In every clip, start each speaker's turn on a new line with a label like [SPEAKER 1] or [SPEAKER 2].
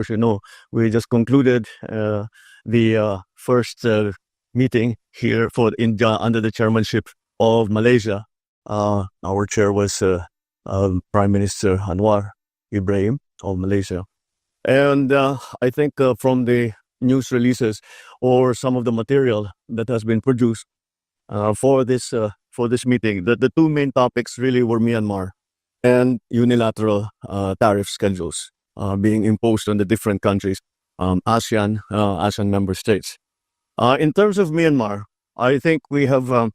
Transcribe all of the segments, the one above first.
[SPEAKER 1] you know, we just concluded the first meeting here for India under the chairmanship of Malaysia. Our chair was Prime Minister Anwar Ibrahim of Malaysia. And I think from the news releases or some of the material that has been produced for this meeting, the two main topics really were Myanmar and unilateral tariff schedules being imposed on the different countries, ASEAN member states. In terms of Myanmar, I think we have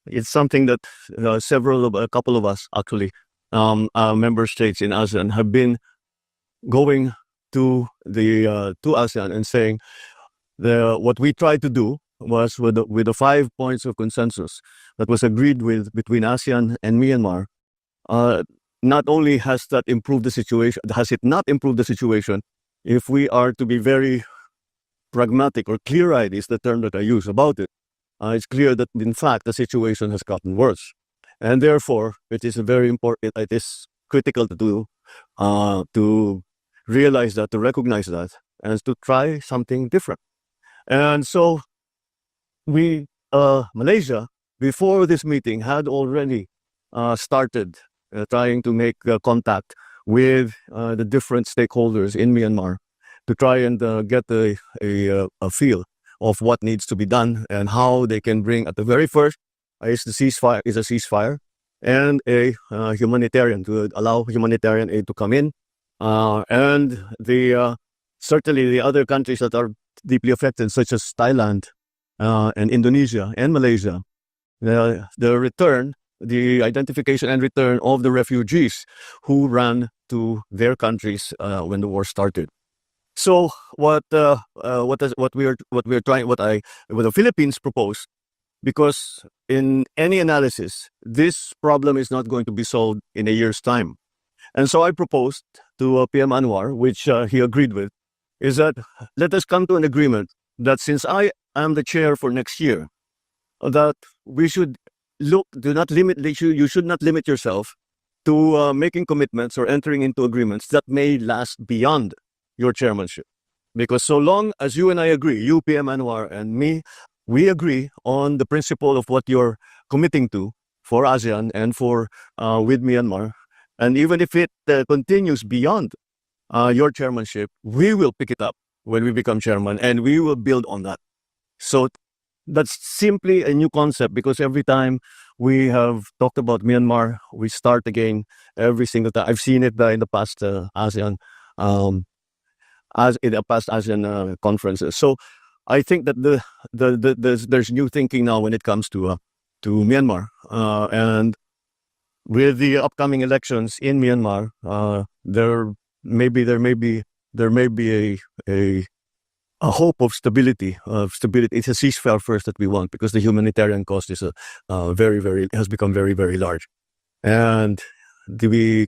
[SPEAKER 1] it's something that a couple of us actually, member states in ASEAN have been going to the to ASEAN and saying what we tried to do was with the 5 points of consensus that was agreed with between ASEAN and Myanmar. Not only has that improved the situation, has it not improved the situation? If we are to be very pragmatic or clear-eyed is the term that I use about it, it's clear that in fact the situation has gotten worse, and therefore it is very important. It is critical to realize that, to recognize that, and to try something different. And so we, Malaysia, before this meeting, had already started trying to make contact with the different stakeholders in Myanmar to try and get a feel of what needs to be done and how they can bring, at the very first, is a ceasefire and a humanitarian, to allow humanitarian aid to come in. And certainly the other countries that are deeply affected, such as Thailand and Indonesia and Malaysia, the identification and return of the refugees who ran to their countries when the war started. So what the Philippines proposed, because in any analysis, this problem is not going to be solved in a year's time. And so I proposed to PM Anwar, which he agreed with, is that let us come to an agreement that since I am the chair for next year, that we should you should not limit yourself to making commitments or entering into agreements that may last beyond your chairmanship. Because so long as you and I agree, you, PM Anwar, and me, we agree on the principle of what you're committing to for ASEAN and for with Myanmar, and even if it continues beyond your chairmanship, we will pick it up when we become chairman, and we will build on that. So that's simply a new concept, because every time we have talked about Myanmar, we start again every single time. I've seen it in the past ASEAN conferences. So I think that there's new thinking now when it comes to Myanmar, and with the upcoming elections in Myanmar, there may be a hope of stability. It's a ceasefire first that we want, because the humanitarian cost is has become very, very large, and we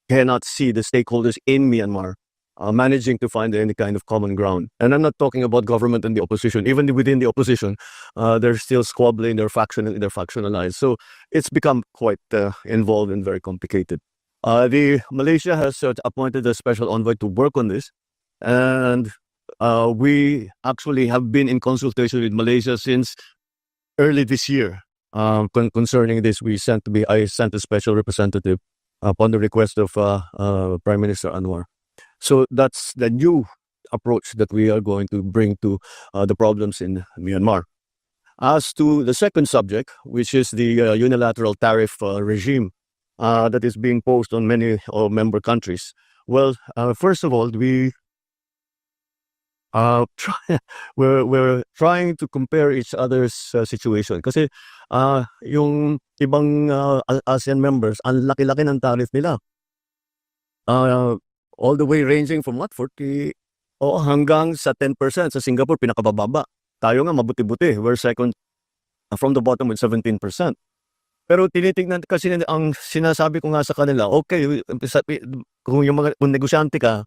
[SPEAKER 1] cannot see the stakeholders in Myanmar managing to find any kind of common ground. And I'm not talking about government and the opposition. Even within the opposition, they're still squabbling, they're factionalized. So it's become quite involved and very complicated. Malaysia has appointed a special envoy to work on this, and we actually have been in consultation with Malaysia since early this year concerning this. I sent a special representative upon the request of Prime Minister Anwar. So that's the new approach that we are going to bring to the problems in Myanmar. As to the second subject, which is the unilateral tariff regime that is being posed on many member countries. Well, first of all, we're trying to compare each other's situation. Kasi yung ibang ASEAN members, ang laki-laki ng tariff nila. All the way ranging from 40 hanggang sa 10%. Sa Singapore, pinakabababa. Tayo nga mabuti-buti. We're second from the bottom with 17%. Pero tinitingnan kasi, ang sinasabi ko nga sa kanila, okay, kung negosyante ka,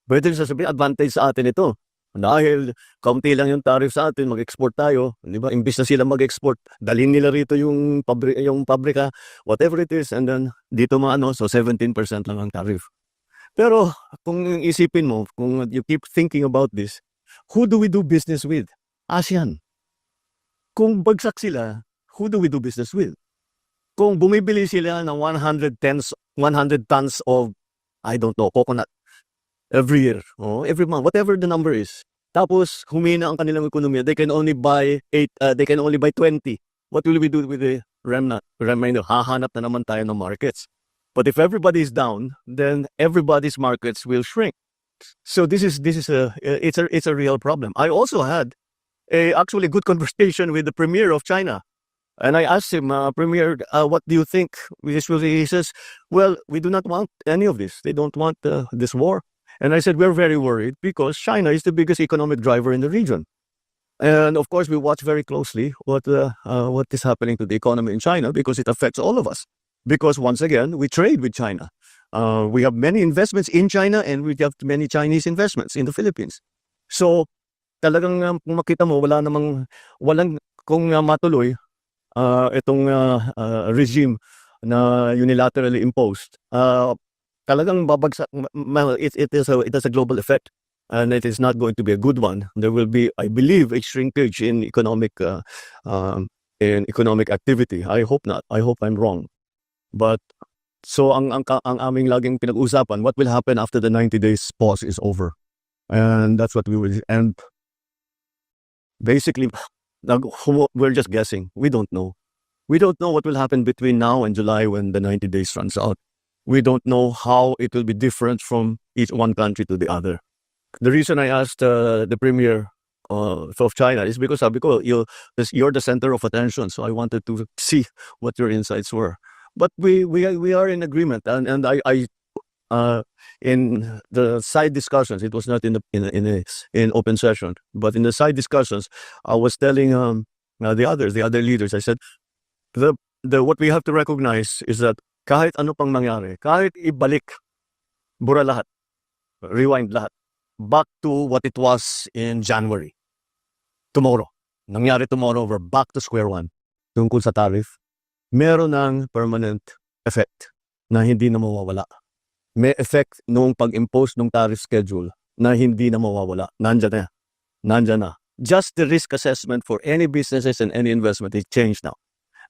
[SPEAKER 1] pwede sasabihin, advantage sa atin ito. Dahil kaunti lang yung tariff sa atin, mag-export tayo, di ba? Imbis na sila mag-export, dalhin nila rito yung pabrika, whatever it is, and then dito so 17% lang ang tariff. Pero kung isipin mo, kung you keep thinking about this, who do we do business with? ASEAN. Kung bagsak sila, who do we do business with? Kung bumibili sila ng 100 tons of, I don't know, coconut every year, every month, whatever the number is. Tapos humina ang kanilang ekonomiya, they can only buy 20. What will we do with the remainder? Hahanap na naman tayo ng markets. But if everybody is down, then everybody's markets will shrink. So this is a real problem. I also had a actually good conversation with the Premier of China. And I asked him, Premier, what do you think? He says, well, we do not want any of this. They don't want this war. And I said, we're very worried because China is the biggest economic driver in the region. And of course, we watch very closely what is happening to the economy in China because it affects all of us. Because once again, we trade with China. We have many investments in China and we have many Chinese investments in the Philippines. So talagang kung makita mo, walang kung matuloy itong regime na unilaterally imposed, talagang babagsak. It has a global effect, and it is not going to be a good one. There will be, I believe, a shrinkage in economic activity. I hope not. I hope I'm wrong. But so ang aming laging pinag-usapan, what will happen after the 90 days pause is over, and that's what we will. And basically, we're just guessing. We don't know. We don't know what will happen between now and July when the 90 days runs out. We don't know how it will be different from each one country to the other. The reason I asked the Premier of China is because you're the center of attention. So I wanted to see what your insights were. But we are in agreement, and I in the side discussions, it was not in open session, but in the side discussions, I was telling the other leaders, I said, what we have to recognize is that kahit ano pang mangyari, kahit ibalik, bura lahat, rewind lahat, back to what it was in January. Tomorrow, nangyari tomorrow, we're back to square one. Tungkol sa tariff, meron ng permanent effect na hindi na mawawala. May effect nung pag-impose ng tariff schedule na hindi na mawawala. Nandyan na. Just the risk assessment for any businesses and any investment is changed now.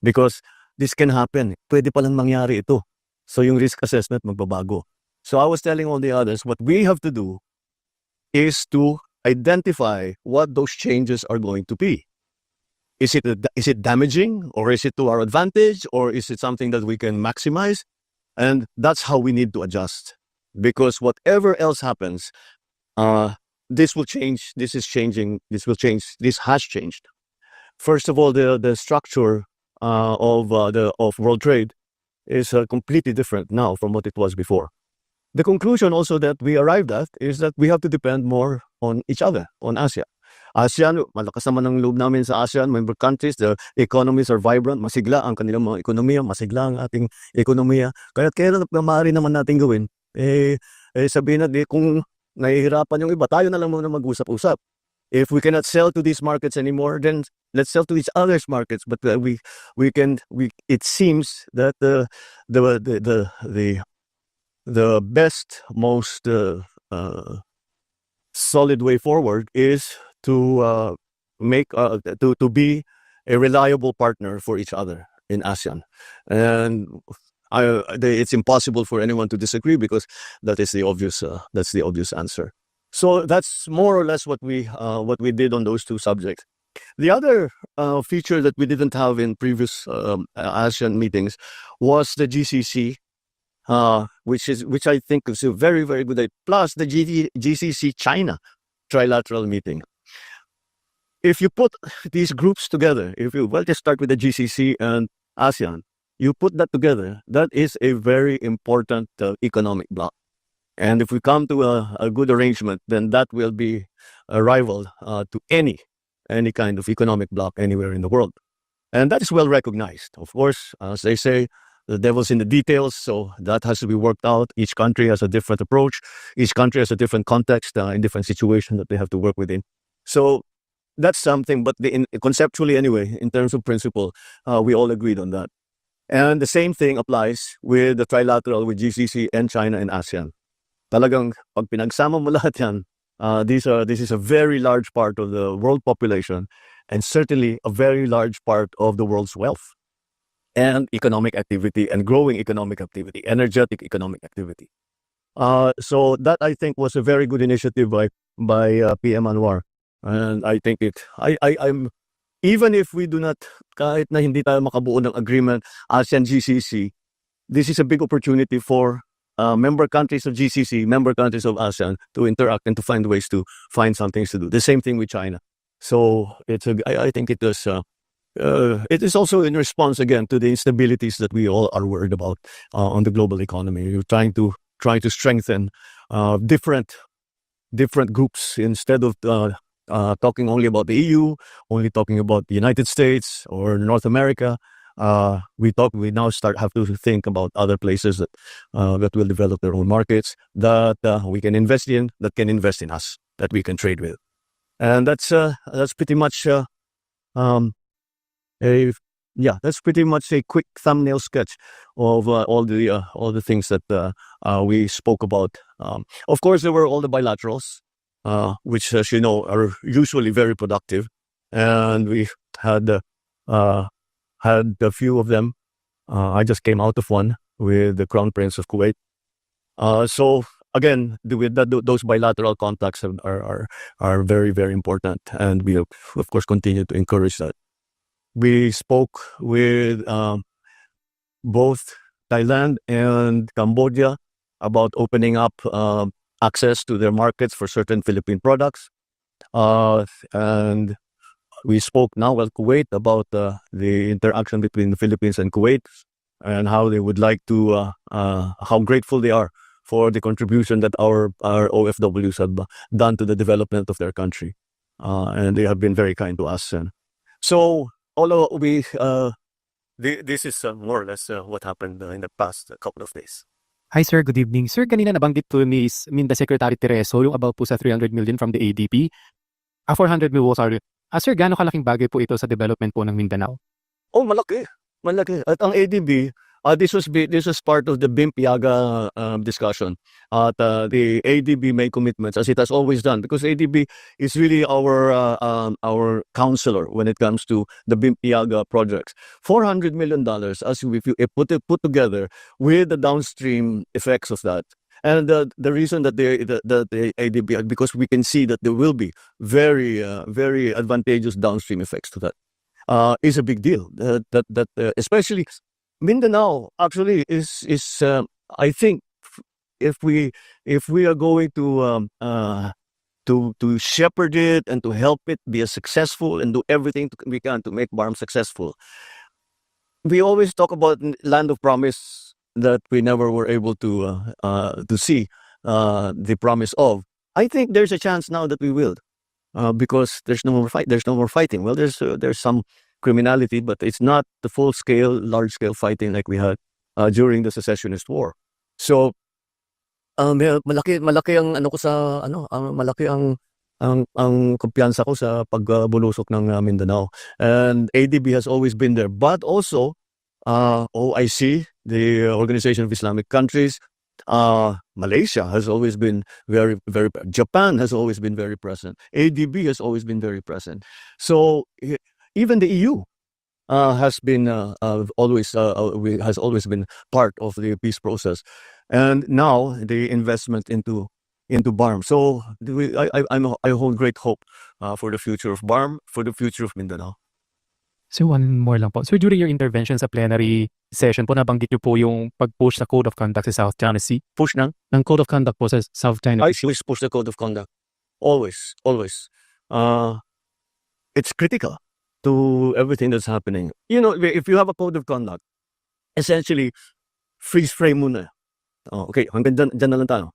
[SPEAKER 1] Because this can happen. Pwede palang mangyari ito. So yung risk assessment magbabago. So I was telling all the others, what we have to do is to identify what those changes are going to be. Is it damaging, or is it to our advantage, or is it something that we can maximize? And that's how we need to adjust. Because whatever else happens, this will change. This is changing. This will change. This has changed. First of all, the structure of world trade is completely different now from what it was before. The conclusion also that we arrived at is that we have to depend more on each other, on ASEAN. ASEAN, malakas naman ang loob namin sa ASEAN member countries. The economies are vibrant, masigla ang kanilang mga ekonomiya, masigla ang ating ekonomiya. Kaya maaari naman natin gawin, sabihin natin, kung nahihirapan yung iba, tayo na lang muna mag-usap-usap. If we cannot sell to these markets anymore, then let's sell to each other's markets. But it seems that the best, most solid way forward is to be a reliable partner for each other in ASEAN. And it's impossible for anyone to disagree because that is the obvious answer. So that's more or less what we did on those two subjects. The other feature that we didn't have in previous ASEAN meetings was the GCC, which I think is a very, very good idea. Plus the GCC-China trilateral meeting. If you put these groups together, just start with the GCC and ASEAN, you put that together, that is a very important economic bloc. And if we come to a good arrangement, then that will be a rival to any kind of economic bloc anywhere in the world. And that is well recognized. Of course, as they say, the devil's in the details, so that has to be worked out. Each country has a different approach. Each country has a different context and different situation that they have to work within. So that's something, but conceptually anyway, in terms of principle, we all agreed on that. And the same thing applies with the trilateral with GCC and China and ASEAN. talagang pag pinagsama mo lahat yan, this is a very large part of the world population and certainly a very large part of the world's wealth and economic activity and growing economic activity, energetic economic activity. So that I think was a very good initiative by PM Anwar, and I think I'm even if we do not kahit na hindi tayo makabuo ng agreement ASEAN-GCC, this is a big opportunity for member countries of GCC, member countries of ASEAN to interact and to find ways to find some things to do. The same thing with China. So I think it is also in response again to the instabilities that we all are worried about on the global economy. You're trying to strengthen different groups instead of talking only about the EU, only talking about the United States or North America. We now have to think about other places that will develop their own markets that we can invest in, that can invest in us, that we can trade with, and that's pretty much that's pretty much a quick thumbnail sketch of all the things that we spoke about. Of course, there were all the bilaterals, which, as you know, are usually very productive, and we had a few of them. I just came out of one with the Crown Prince of Kuwait. So again, those bilateral contacts are very, very important, and we of course continue to encourage that. We spoke with both Thailand and Cambodia about opening up access to their markets for certain Philippine products. And we spoke now with Kuwait about the interaction between the Philippines and Kuwait and how they would like to, how grateful they are for the contribution that our OFWs have done to the development of their country. And they have been very kind to us. And so, although this is more or less what happened in the past couple of days.
[SPEAKER 2] Hi sir, good evening. Sir, kanina nabanggit po ni Minda Secretary Tereso yung about po sa 300 million from the ADB. 400 million, sorry. Sir, gaano kalaking bagay po ito sa development po ng Mindanao?
[SPEAKER 1] Oh, malaki. Malaki. At ang ADB, this was part of the BIMP-YAGA discussion. At the ADB made commitments, as it has always done, because ADB is really our counselor when it comes to the BIMP-YAGA projects. $400 million, as if you put together with the downstream effects of that. And the reason that the ADB, because we can see that there will be very, very advantageous downstream effects to that, is a big deal. Especially Mindanao actually is I think if we are going to shepherd it and to help it be as successful and do everything we can to make BARM successful. We always talk about land of promise that we never were able to see the promise of. I think there's a chance now that we will, because there's no more fight. There's no more fighting. Well, there's some criminality, but it's not the full-scale, large-scale fighting like we had during the secessionist war. So, malaki ang ano ko sa malaki ang kumpiyansa ko sa pagbulusok ng Mindanao. And ADB has always been there, but also OIC, the Organization of Islamic Countries, Malaysia has always been very, very. Japan has always been very present. ADB has always been very present. So even the EU has been always been part of the peace process, and now the investment into BARM. So I hold great hope for the future of BARM, for the future of Mindanao.
[SPEAKER 2] So one more lang po. So during your intervention sa plenary session po, nabanggit niyo po yung pag-push sa Code of Conduct sa South China Sea.
[SPEAKER 1] Push ng
[SPEAKER 2] Code of Conduct po sa South China Sea.
[SPEAKER 1] I always push the Code of Conduct. Always. It's critical to everything that's happening. You know, if you have a Code of Conduct, essentially, freeze frame muna. Okay, hanggang dyan na lang tayo.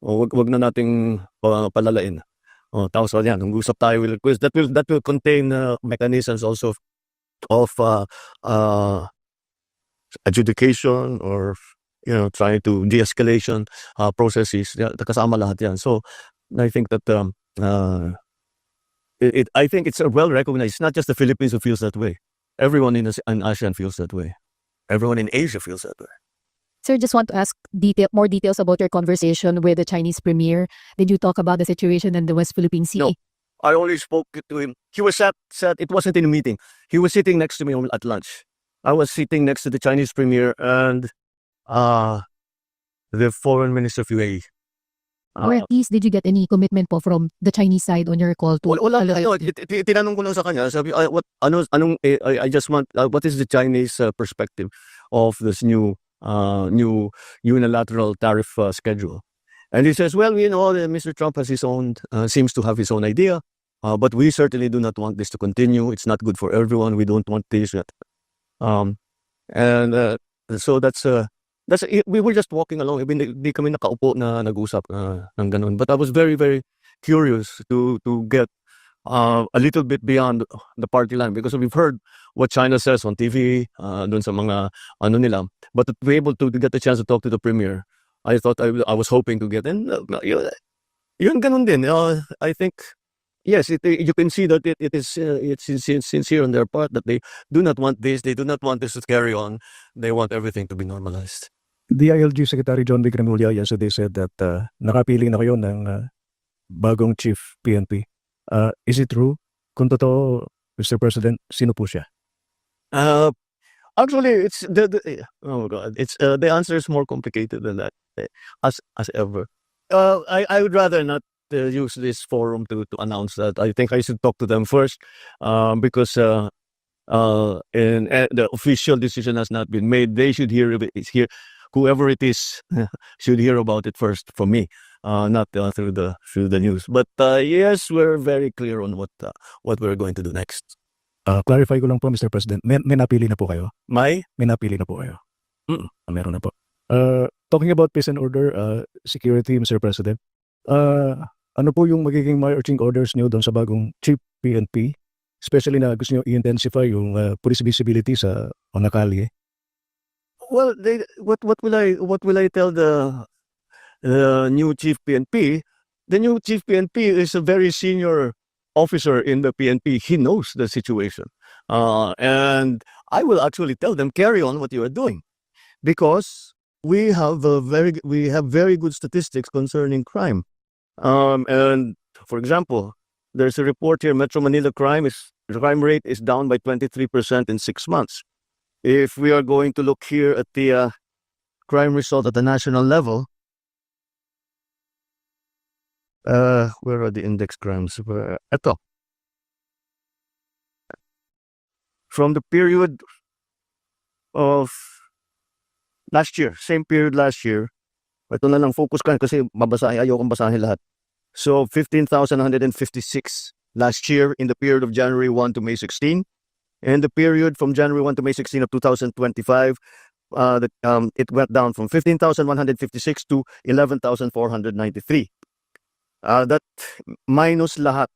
[SPEAKER 1] Wag na nating palalain. Tapos yan, kung usap tayo with request, that will contain mechanisms also of adjudication or trying to de-escalation processes. Kasama lahat yan. So I think that I think it's well recognized. It's not just the Philippines who feels that way. Everyone in ASEAN feels that way. Everyone in Asia feels that way.
[SPEAKER 3] Sir, just want to ask more details about your conversation with the Chinese premier. Did you talk about the situation in the West Philippine Sea?
[SPEAKER 1] No. I only spoke to him. He was sat. It wasn't in a meeting. He was sitting next to me at lunch. I was sitting next to the Chinese premier and the foreign minister of UAE.
[SPEAKER 3] Or at least, did you get any commitment po from the Chinese side on your call to?
[SPEAKER 1] Wala. Tinanong ko lang sa kanya. Sabi, I just want. What is the Chinese perspective of this new unilateral tariff schedule? And he says, well, Mr. Trump has his own, seems to have his own idea, but we certainly do not want this to continue. It's not good for everyone. We don't want this. So we were just walking along. Hindi kami nakaupo na nag-usap ng ganun. But I was very, very curious to get a little bit beyond the party line because we've heard what China says on TV, dun sa mga nila. But to be able to get the chance to talk to the premier, I thought I was hoping to get in. Yun ganun din. I think, yes, you can see that it's sincere on their part that they do not want this. They do not want this to carry on. They want everything to be normalized.
[SPEAKER 4] DILG Secretary John B. Cremulya yesterday said that nakapili na kayo ng bagong chief PNP. Is it true? Kung totoo, Mr. President, sino po siya?
[SPEAKER 1] Actually, it's oh my God, it's the answer is more complicated than that, as ever. I would rather not use this forum to announce that. I think I should talk to them first, because the official decision has not been made. They should hear it. Whoever it is should hear about it first from me, not through the news. But yes, we're very clear on what we're going to do next.
[SPEAKER 4] Clarify ko lang po, Mr. President. May napili na po kayo?
[SPEAKER 1] May
[SPEAKER 4] napili na po kayo? Meron na po. Talking about peace and order, security, Mr. President, ano po yung magiging marching orders niyo doon sa bagong chief PNP? Especially na gusto niyo i-intensify yung police visibility sa kalye.
[SPEAKER 1] Well, what will I tell the new chief PNP? The new chief PNP is a very senior officer in the PNP. He knows the situation, and I will actually tell them, carry on what you are doing, because we have very good statistics concerning crime. And for example, there's a report here: Metro Manila crime rate is down by 23% in 6 months. If we are going to look here at the crime result at the national level, where are the index crimes? Ito. From the period of last year, same period last year, ito na lang focus ka kasi ayokong basahin lahat. So 15,156 last year in the period of January 1 to May 16. And the period from January 1 to May 16 of 2025, it went down from 15,156 to 11,493. That minus lahat,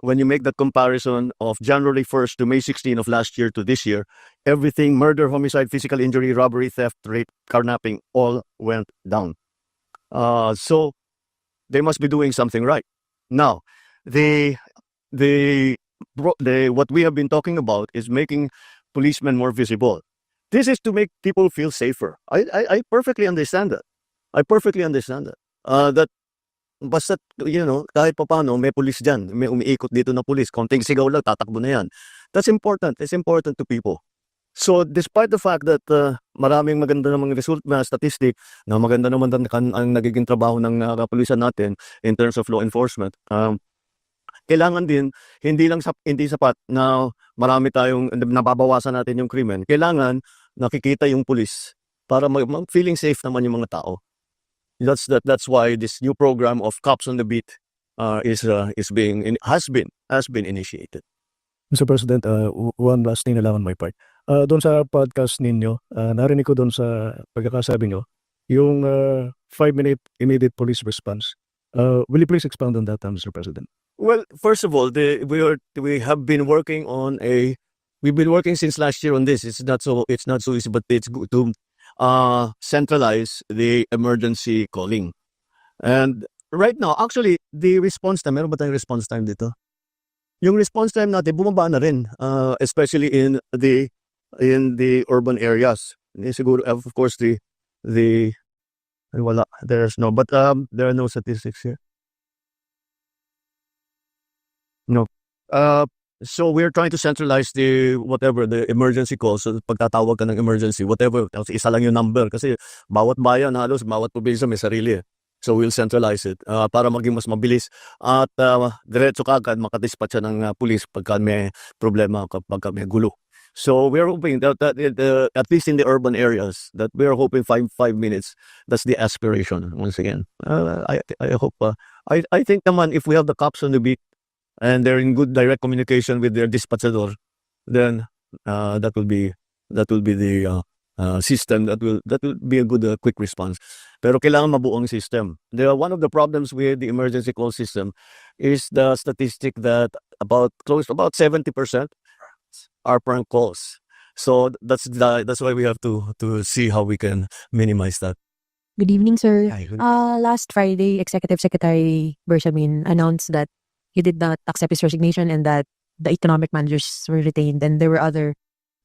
[SPEAKER 1] when you make that comparison of January 1st to May 16 of last year to this year, everything, murder, homicide, physical injury, robbery, theft, rape, carnapping, all went down. So they must be doing something right. Now, what we have been talking about is making policemen more visible. This is to make people feel safer. I perfectly understand that. That basta, kahit paano, may police dyan. May umiikot dito na police. Konting sigaw lang, tatakbo na yan. That's important. It's important to people. So, despite the fact that maraming maganda namang result na statistic, na maganda naman ang nagiging trabaho ng kapulisan natin in terms of law enforcement, kailangan din, hindi sapat na marami tayong nababawasan natin yung krimen. Kailangan nakikita yung pulis para feeling safe naman yung mga tao. That's why this new program of Cops on the Beat has been initiated.
[SPEAKER 4] Mr. President, one last thing na lang on my part. Doon sa podcast ninyo, narinig ko doon sa pagkakasabi nyo, yung 5-minute immediate police response. Will you please expound on that, Mr. President?
[SPEAKER 1] Well, first of all, we have been working we've been working since last year on this. It's not so easy, but it's good to centralize the emergency calling. And right now, actually, the response time, meron ba tayong response time dito? Yung response time natin, bumaba na rin, especially in the urban areas. Siguro, of course, wala, there's no, but there are no statistics here. No. So we're trying to centralize the emergency calls. So pagtatawag ka ng emergency, whatever, isa lang yung number kasi bawat bayan, halos bawat probinsya may sarili. So we'll centralize it para maging mas mabilis at diretso kagad makadispatch siya ng pulis pagka may problema, kapag may gulo. So we're hoping that at least in the urban areas, that we're hoping 5 minutes. That's the aspiration. Once again, I hope. I think naman if we have the cops on the beat and they're in good direct communication with their dispatchador, then that will be the system that will be a good quick response. Pero kailangan mabuo ang system. One of the problems with the emergency call system is the statistic that about 70% are prank calls. So that's why we have to see how we can minimize that.
[SPEAKER 3] Good evening, sir.
[SPEAKER 1] Hi, good-
[SPEAKER 3] Last Friday, Executive Secretary Bersamin announced that he did not accept his resignation and that the economic managers were retained, and there were other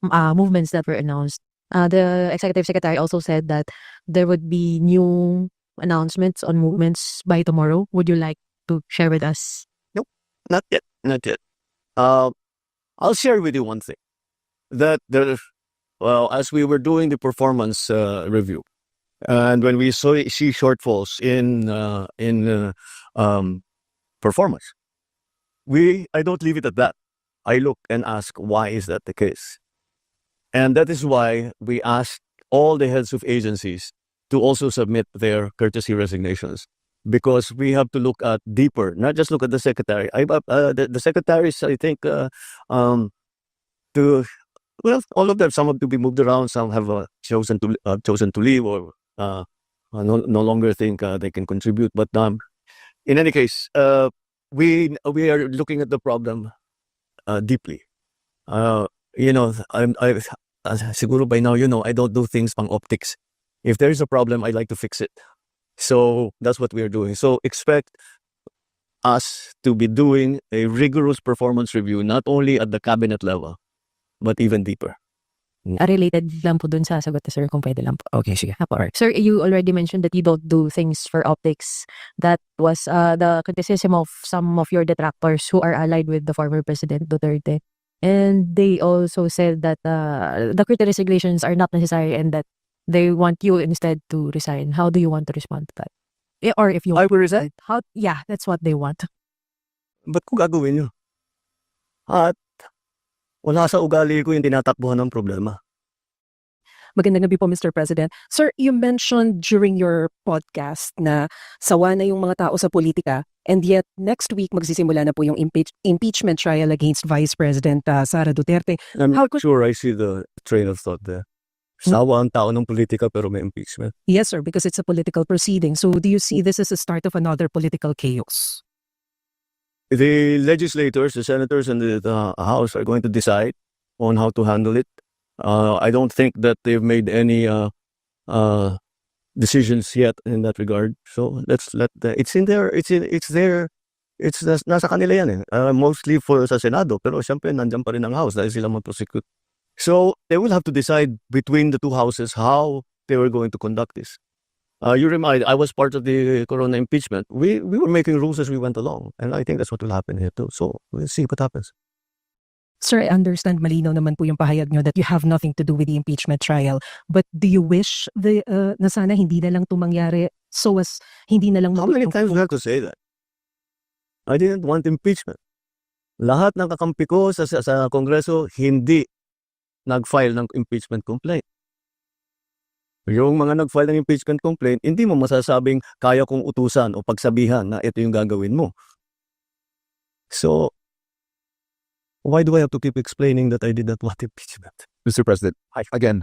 [SPEAKER 3] movements that were announced. The Executive Secretary also said that there would be new announcements on movements by tomorrow. Would you like to share with us?
[SPEAKER 1] Not yet. I'll share with you one thing. That as we were doing the performance review, and when we see shortfalls in performance, I don't leave it at that. I look and ask, why is that the case? And that is why we asked all the heads of agencies to also submit their courtesy resignations, because we have to look at deeper, not just look at the secretary. The secretaries, I think, all of them. Some have to be moved around. Some have chosen to leave or no longer think they can contribute. But in any case, we are looking at the problem deeply. Siguro by now, I don't do things pang optics. If there is a problem, I like to fix it. So that's what we are doing. So expect us to be doing a rigorous performance review, not only at the cabinet level, but even deeper.
[SPEAKER 3] Related lang po dun sa sagot, sir, kung pwede lang po.
[SPEAKER 2] Okay, sige.
[SPEAKER 3] Alright. Sir, you already mentioned that you don't do things for optics. That was the criticism of some of your detractors who are allied with the former President Duterte. And they also said that the critical resignations are not necessary and that they want you instead to resign. How do you want to respond to that? Or if you
[SPEAKER 1] I will resign.
[SPEAKER 3] Yeah, that's what they want.
[SPEAKER 1] Ba't ko gagawin yun? At wala sa ugali ko yung tinatakbuhan ng problema.
[SPEAKER 5] Magandang gabi po, Mr. President. Sir, you mentioned during your podcast na sawa na yung mga tao sa politika, and yet next week magsisimula na po yung impeachment trial against Vice President Sara Duterte.
[SPEAKER 1] I'm
[SPEAKER 5] How
[SPEAKER 1] not
[SPEAKER 5] could-
[SPEAKER 1] sure I see the train of thought there. Sawa ang tao ng politika pero may impeachment.
[SPEAKER 5] Yes, sir, because it's a political proceeding. So do you see this as a start of another political chaos?
[SPEAKER 1] The legislators, the senators, and the House are going to decide on how to handle it. I don't think that they've made any decisions yet in that regard. So let's let it's nasa kanila yan eh. Mostly for sa Senado, pero siyempre nandiyan pa rin ang House dahil sila mag-prosecute. So they will have to decide between the two houses how they were going to conduct this. You remind, I was part of the Corona impeachment. We were making rules as we went along, and I think that's what will happen here too. So we'll see what happens.
[SPEAKER 5] Sir, I understand malinaw naman po yung pahayag nyo that you have nothing to do with the impeachment trial. But do you wish na sana hindi na lang ito mangyari so as hindi na lang
[SPEAKER 1] How many times do we have to say that? I didn't want impeachment. Lahat ng kakampi ko sa Kongreso hindi nag-file ng impeachment complaint. Yung mga nag-file ng impeachment complaint, hindi mo masasabing kaya kong utusan o pagsabihan na ito yung gagawin mo. So, why do I have to keep explaining that I did not want impeachment?
[SPEAKER 6] Mr. President, again,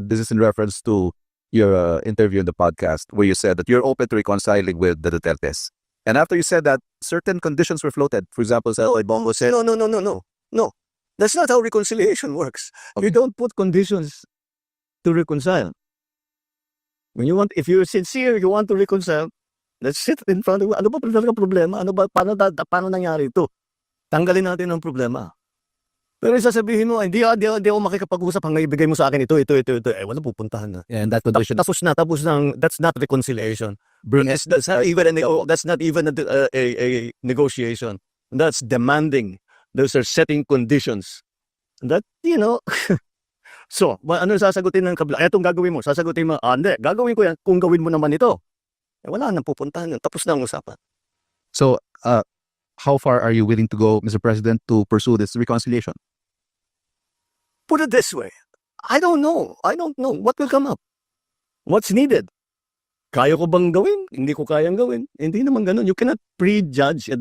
[SPEAKER 6] this is in reference to your interview in the podcast where you said that you're open to reconciling with the Dutertes. And after you said that, certain conditions were floated. For example, Bongo said,
[SPEAKER 1] No. That's not how reconciliation works. You don't put conditions to reconcile. If you're sincere, you want to reconcile, let's sit in front of you. Ano ba talaga problema? Paano nangyari ito? Tanggalin natin ang problema. Pero sasabihin mo, hindi ako makikipag-usap hanggang ibigay mo sa akin ito. Wala pupuntahan na.
[SPEAKER 6] Yeah, and that condition
[SPEAKER 1] Tapos na, that's not reconciliation. That's not even a negotiation. That's demanding. Those are setting conditions. That, so, ano sasagutin ng kabila? Itong gagawin mo, sasagutin mo, hindi, gagawin ko yan kung gawin mo naman ito. Wala nang pupuntahan yun. Tapos na ang usapan.
[SPEAKER 6] So, how far are you willing to go, Mr. President, to pursue this reconciliation?
[SPEAKER 1] Put it this way. I don't know what will come up. What's needed? Kaya ko bang gawin? Hindi ko kayang gawin. Hindi naman ganun. You cannot prejudge at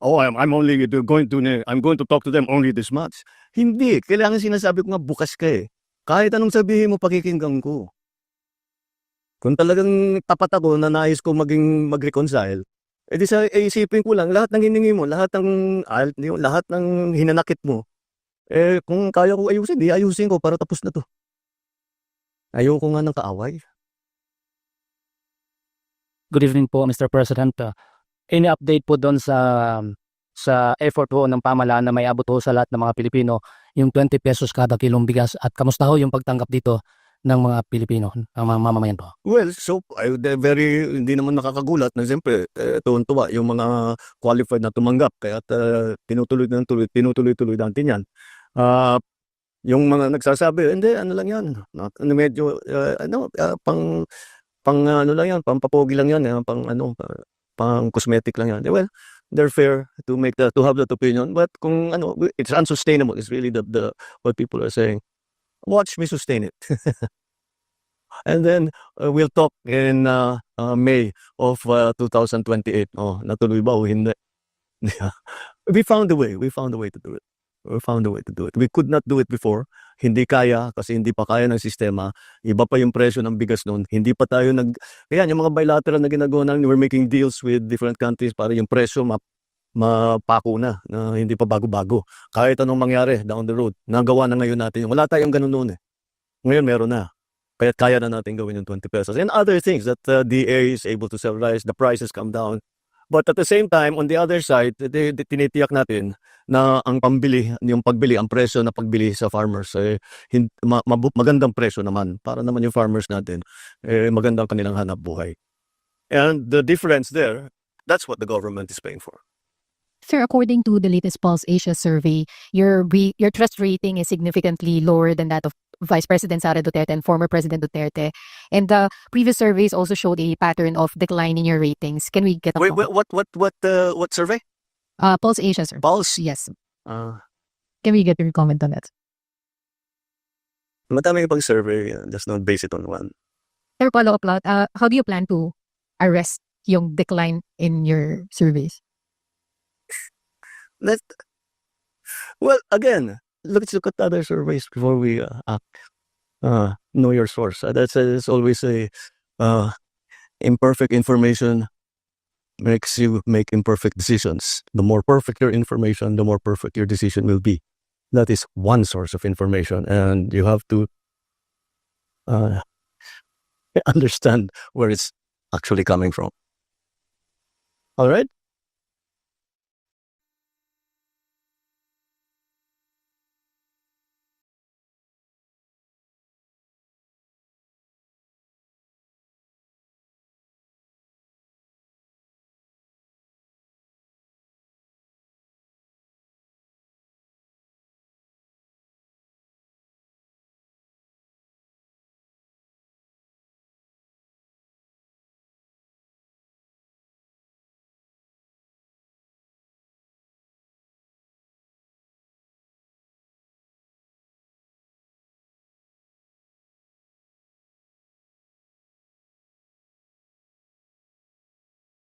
[SPEAKER 1] I'm going to talk to them only this much. Hindi. Kailangan sinasabi ko nga bukas ka eh. Kahit anong sabihin mo, pakikinggan ko. Kung talagang tapat ako na nais ko mag-reconcile, edi isipin ko lang, lahat ng hiningi mo, lahat ng hinanakit mo, kung kaya ko ayusin, di ayusin ko para tapos na to. Ayoko nga ng kaaway.
[SPEAKER 7] Good evening po, Mr. President. Any update po doon sa effort po ng pamahalaan na may abot po sa lahat ng mga Pilipino yung 20 pesos kada kilong bigas at kamusta ho yung pagtanggap dito ng mga Pilipino, ng mga mamamayan po?
[SPEAKER 1] Well, so hindi naman nakakagulat na siyempre tuwan-tuwa yung mga qualified na tumanggap kaya tinutuloy natin yan. Yung mga nagsasabi, hindi, ano lang yan, medyo, ano lang yan, pampapogi lang yan, pang cosmetic lang yan. Well, they're fair to have that opinion, but kung it's unsustainable, it's really the what people are saying. Watch me sustain it. And then we'll talk in May of 2028. Natuloy ba o hindi? We found a way to do it. We could not do it before. Hindi kaya kasi hindi pa kaya ng sistema. Iba pa yung presyo ng bigas noon. Hindi pa tayo kaya yung mga bilateral na ginagawa namin, we're making deals with different countries para yung presyo mapako na hindi pa bago-bago. Kahit anong mangyari down the road, nagawa na ngayon natin. Wala tayong ganun noon eh. Ngayon meron na. Kaya na natin gawin yung 20 pesos. And other things that DA is able to sell rice, the prices come down. But at the same time, on the other side, tinitiyak natin na ang pagbili, ang presyo na pagbili sa farmers, magandang presyo naman. Para naman yung farmers natin, magandang kanilang hanap buhay. And the difference there, that's what the government is paying for.
[SPEAKER 8] Sir, according to the latest Pulse Asia survey, your trust rating is significantly lower than that of Vice President Sara Duterte and former President Duterte. And the previous surveys also showed a pattern of decline in your ratings. Can we get a
[SPEAKER 1] Wait, what survey?
[SPEAKER 8] Pulse Asia, sir.
[SPEAKER 1] Pulse?
[SPEAKER 8] Yes.
[SPEAKER 3] Can we get your comment on that?
[SPEAKER 1] Madaming pang survey, just not base it on one.
[SPEAKER 8] Sir, follow-up lot. How do you plan to arrest yung decline in your surveys?
[SPEAKER 1] Well, again, let's look at other surveys before we act. Know your source. That's always a imperfect information makes you make imperfect decisions. The more perfect your information, the more perfect your decision will be. That is one source of information, and you have to understand where it's actually coming from. All right?